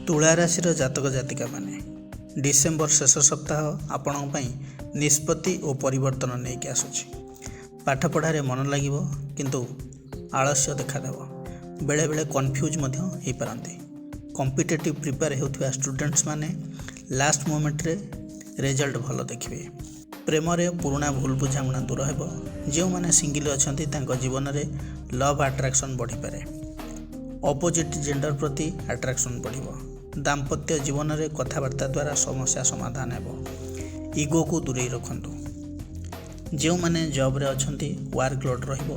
ତୁଳା ରାଶିର ଜାତକ ଜାତିକା ମାନେ ଡିସେମ୍ବର ଶେଷ ସପ୍ତାହ ଆପଣଙ୍କ ପାଇଁ ନିଷ୍ପତ୍ତି ଓ ପରିବର୍ତ୍ତନ ନେଇକି ଆସୁଛି। ପାଠପଢ଼ାରେ ମନ ଲାଗିବ, କିନ୍ତୁ ଆଳସ୍ୟ ଦେଖାଦେବ। ବେଳେବେଳେ କନଫ୍ୟୁଜ୍ ମଧ୍ୟ ହୋଇପାରନ୍ତି। କମ୍ପିଟେଟିଭ୍ ପ୍ରିପେୟାର ହେଉଥିବା ଷ୍ଟୁଡେଣ୍ଟସ୍ ମାନେ ଲାଷ୍ଟ ମୋମେଣ୍ଟରେ ରେଜଲ୍ଟ ଭଲ ଦେଖିବେ। ପ୍ରେମରେ ପୁରୁଣା ଭୁଲ ବୁଝାମଣା ଦୂର ହେବ। ଯେଉଁମାନେ ସିଙ୍ଗିଲ୍ ଅଛନ୍ତି ତାଙ୍କ ଜୀବନରେ ଲଭ୍ ଆଟ୍ରାକ୍ସନ୍ ବଢ଼ିପାରେ। ଅପୋଜିଟ୍ ଜେଣ୍ଡର ପ୍ରତି ଆଟ୍ରାକ୍ସନ୍ ବଢ଼ିବ। ଦାମ୍ପତ୍ୟ ଜୀବନରେ କଥାବାର୍ତ୍ତା ଦ୍ୱାରା ସମସ୍ୟା ସମାଧାନ ହେବ। ଇଗୋକୁ ଦୂରେଇ ରଖନ୍ତୁ। ଯେଉଁମାନେ ଜବ୍ରେ ଅଛନ୍ତି ୱାର୍କ ଲୋଡ୍ ରହିବ,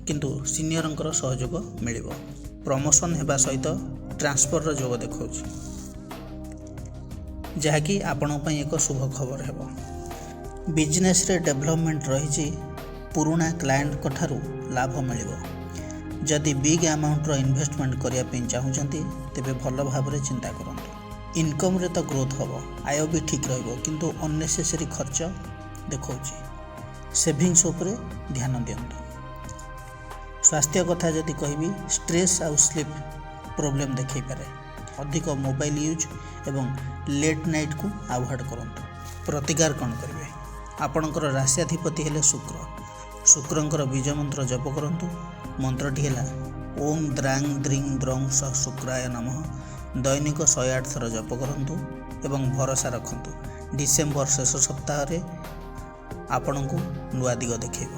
କିନ୍ତୁ ସିନିୟରଙ୍କର ସହଯୋଗ ମିଳିବ। ପ୍ରମୋସନ୍ ହେବା ସହିତ ଟ୍ରାନ୍ସଫରର ଯୋଗ ଦେଖାଉଛି, ଯାହାକି ଆପଣଙ୍କ ପାଇଁ ଏକ ଶୁଭ ଖବର ହେବ। ବିଜନେସ୍ରେ ଡେଭଲପମେଣ୍ଟ ରହିଛି। ପୁରୁଣା କ୍ଲାଏଣ୍ଟଙ୍କ ଠାରୁ ଲାଭ ମିଳିବ। ଯଦି ବିଗ୍ ଆମାଉଣ୍ଟର ଇନଭେଷ୍ଟମେଣ୍ଟ କରିବା ପାଇଁ ଚାହୁଁଛନ୍ତି, ତେବେ ଭଲ ଭାବରେ ଚିନ୍ତା କରନ୍ତୁ। ଇନକମ୍ରେ ତ ଗ୍ରୋଥ୍ ହେବ, ଆୟ ବି ଠିକ୍ ରହିବ, କିନ୍ତୁ ଅନନେସେସରି ଖର୍ଚ୍ଚ ଦେଖାଉଛି। ସେଭିଙ୍ଗସ୍ ଉପରେ ଧ୍ୟାନ ଦିଅନ୍ତୁ। ସ୍ୱାସ୍ଥ୍ୟ କଥା ଯଦି କହିବି, ଷ୍ଟ୍ରେସ୍ ଆଉ ସ୍ଲିପ୍ ପ୍ରୋବ୍ଲେମ୍ ଦେଖାଇପାରେ। ଅଧିକ ମୋବାଇଲ୍ ୟୁଜ୍ ଏବଂ ଲେଟ୍ ନାଇଟ୍କୁ ଆଭଏଡ଼୍ କରନ୍ତୁ। ପ୍ରତିକାର କ'ଣ କରିବେ? ଆପଣଙ୍କର ରାଶ୍ୟାଧିପତି ହେଲେ ଶୁକ୍ର। ଶୁକ୍ରଙ୍କର ବୀଜ ମନ୍ତ୍ର ଜପ କରନ୍ତୁ। ମନ୍ତ୍ରଟି ହେଲା ଓମ୍ ଦ୍ରାଂ ଦ୍ରିଂ ଦ୍ରଂ ସ ଶୁକ୍ରାୟ ନମଃ। ଦୈନିକ 108 ଥର ଜପ କରନ୍ତୁ ଏବଂ ଭରସା ରଖନ୍ତୁ। ଡିସେମ୍ବର ଶେଷ ସପ୍ତାହରେ ଆପଣଙ୍କୁ ନୂଆ ଦିଗ ଦେଖାଇବ।